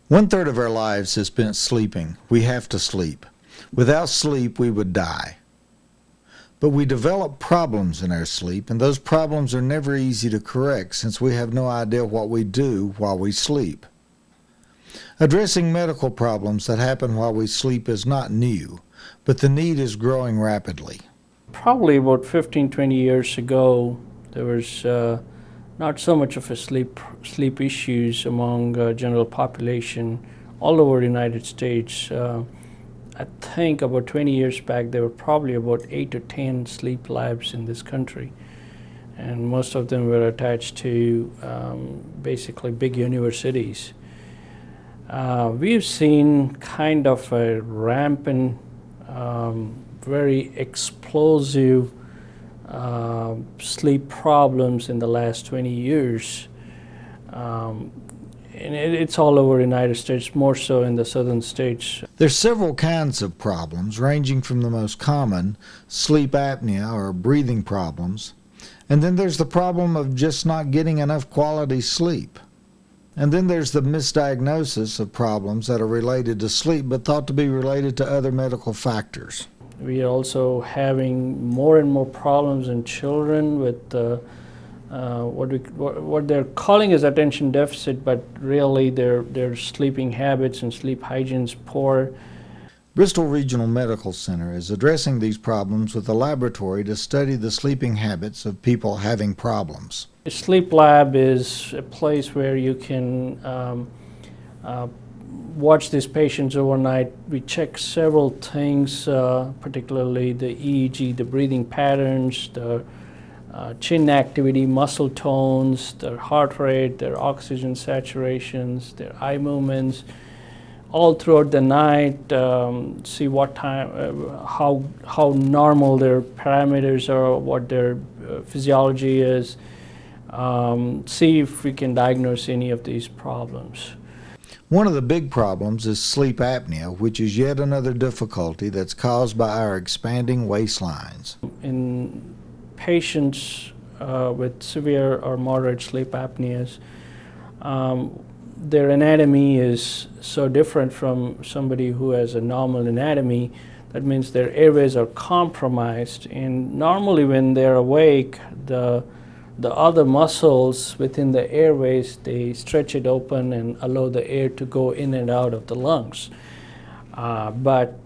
1/3 of our lives is spent sleeping. We have to sleep. Without sleep, we would die. But we develop problems in our sleep, and those problems are never easy to correct since we have no idea what we do while we sleep. Addressing medical problems that happen while we sleep is not new, but the need is growing rapidly. Probably about 15, 20 years ago, there was not so much of a sleep issues among general population all over the United States. I think about 20 years back, there were probably about 8 to 10 sleep labs in this country. And most of them were attached to basically big universities. We've seen kind of a rampant, very explosive sleep problems in the last 20 years. And it's all over the United States, more so in the southern states. There's several kinds of problems, ranging from the most common, sleep apnea or breathing problems, and then there's the problem of just not getting enough quality sleep. And then there's the misdiagnosis of problems that are related to sleep but thought to be related to other medical factors. We are also having more and more problems in children with what they're calling as attention deficit, but really their sleeping habits and sleep hygiene is poor. Bristol Regional Medical Center is addressing these problems with a laboratory to study the sleeping habits of people having problems. A sleep lab is a place where you can watch these patients overnight. We check several things, particularly the EEG, the breathing patterns, the chin activity, muscle tones, their heart rate, their oxygen saturations, their eye movements, all throughout the night. See what time, how normal their parameters are, what their physiology is. See if we can diagnose any of these problems. One of the big problems is sleep apnea, which is yet another difficulty that's caused by our expanding waistlines. In patients with severe or moderate sleep apneas, their anatomy is so different from somebody who has a normal anatomy. That means their airways are compromised, and normally when they're awake, the other muscles within the airways, they stretch it open and allow the air to go in and out of the lungs. But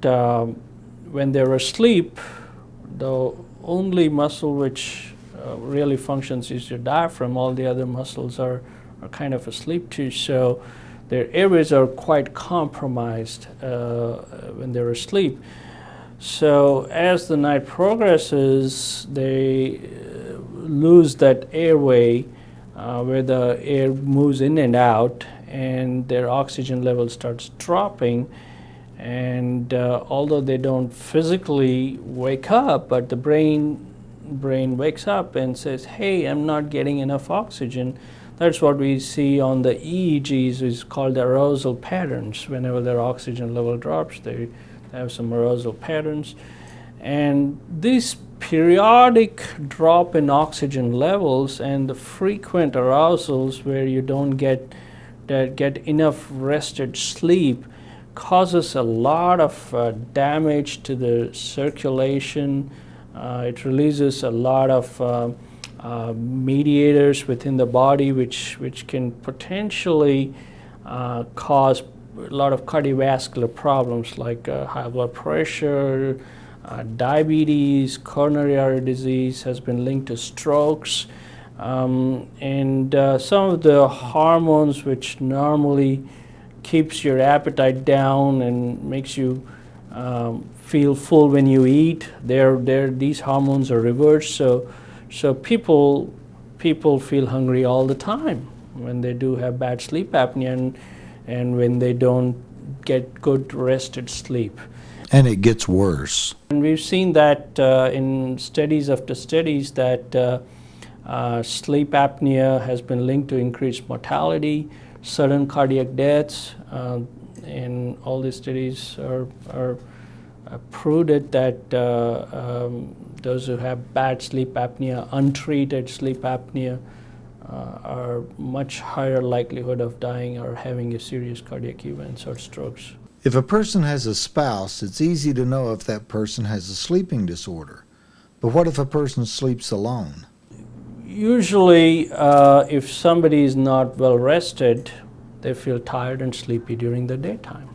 when they're asleep, the only muscle which really functions is your diaphragm. All the other muscles are kind of asleep too, so their airways are quite compromised when they're asleep. So as the night progresses, they lose that airway where the air moves in and out, and their oxygen level starts dropping. And although they don't physically wake up, but the brain wakes up and says, hey, I'm not getting enough oxygen. That's what we see on the EEGs, is called the arousal patterns. Whenever their oxygen level drops, they have some arousal patterns. And this periodic drop in oxygen levels and the frequent arousals where you don't get enough rested sleep causes a lot of damage to the circulation. It releases a lot of mediators within the body which can potentially cause a lot of cardiovascular problems like high blood pressure, diabetes, coronary artery disease has been linked to strokes, and some of the hormones which normally keeps your appetite down and makes you feel full when you eat, these hormones are reversed, so people feel hungry all the time when they do have bad sleep apnea and when they don't get good rested sleep. And it gets worse. And we've seen that in studies after studies that sleep apnea has been linked to increased mortality, sudden cardiac deaths, and all these studies are proved that those who have bad sleep apnea, untreated sleep apnea, are much higher likelihood of dying or having a serious cardiac events or strokes. If a person has a spouse, it's easy to know if that person has a sleeping disorder. But what if a person sleeps alone? Usually, if somebody is not well rested, they feel tired and sleepy during the daytime.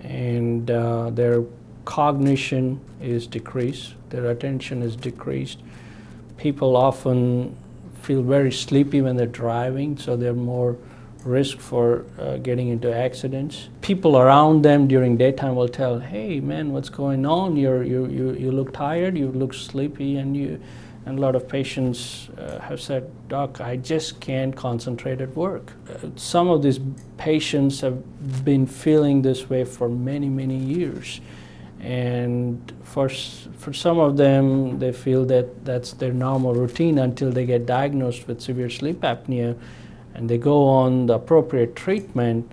And their cognition is decreased, their attention is decreased. People often feel very sleepy when they're driving, so they're more risk for getting into accidents. People around them during daytime will tell, "Hey man, what's going on? You look tired, you look sleepy," and a lot of patients have said, "Doc, I just can't concentrate at work." Some of these patients have been feeling this way for many, many years. And for some of them, they feel that that's their normal routine until they get diagnosed with severe sleep apnea, and they go on the appropriate treatment,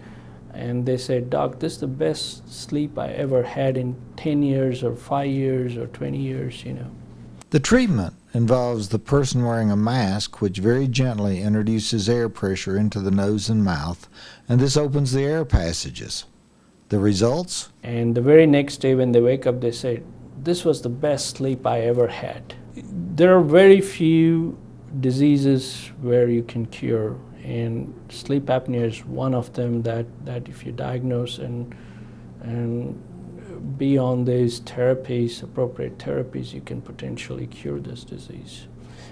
and they say, "Doc, this is the best sleep I ever had in 10 years or 5 years or 20 years, you know." The treatment involves the person wearing a mask, which very gently introduces air pressure into the nose and mouth, and this opens the air passages. The results? And the very next day when they wake up, they say, "This was the best sleep I ever had." There are very few diseases where you can cure, and sleep apnea is one of them that if you diagnose and be on these therapies, appropriate therapies, you can potentially cure this disease.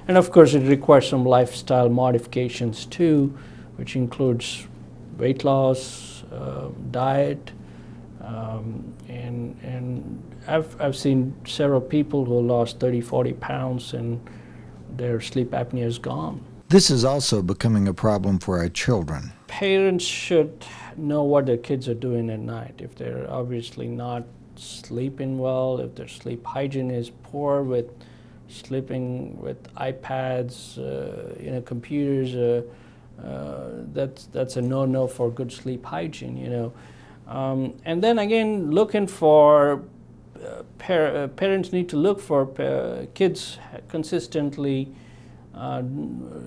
And of course, it requires some lifestyle modifications too, which includes weight loss, diet, and I've seen several people who lost 30, 40 pounds and their sleep apnea is gone. This is also becoming a problem for our children. Parents should know what their kids are doing at night. If they're obviously not sleeping well, if their sleep hygiene is poor, with sleeping with iPads, computers, that's a no-no for good sleep hygiene, you know. And then again, looking for parents need to look for kids consistently.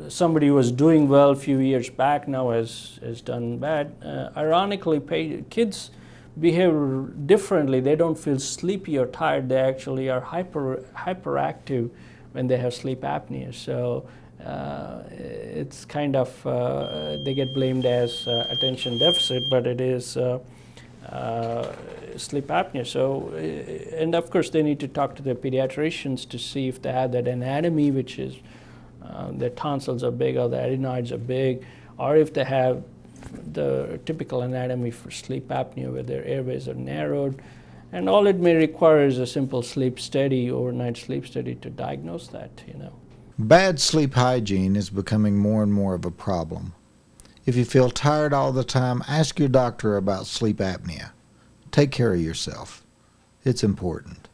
Somebody who was doing well a few years back now has done bad. Ironically, kids behave differently. They don't feel sleepy or tired. They actually are hyperactive when they have sleep apnea. So it's kind of, they get blamed as attention deficit, but it is sleep apnea. So, and of course they need to talk to their pediatricians to see if they have that anatomy, which is their tonsils are big or the adenoids are big, or if they have the typical anatomy for sleep apnea where their airways are narrowed. And all it may require is a simple sleep study, overnight sleep study, to diagnose that, you know. Bad sleep hygiene is becoming more and more of a problem. If you feel tired all the time, ask your doctor about sleep apnea. Take care of yourself. It's important.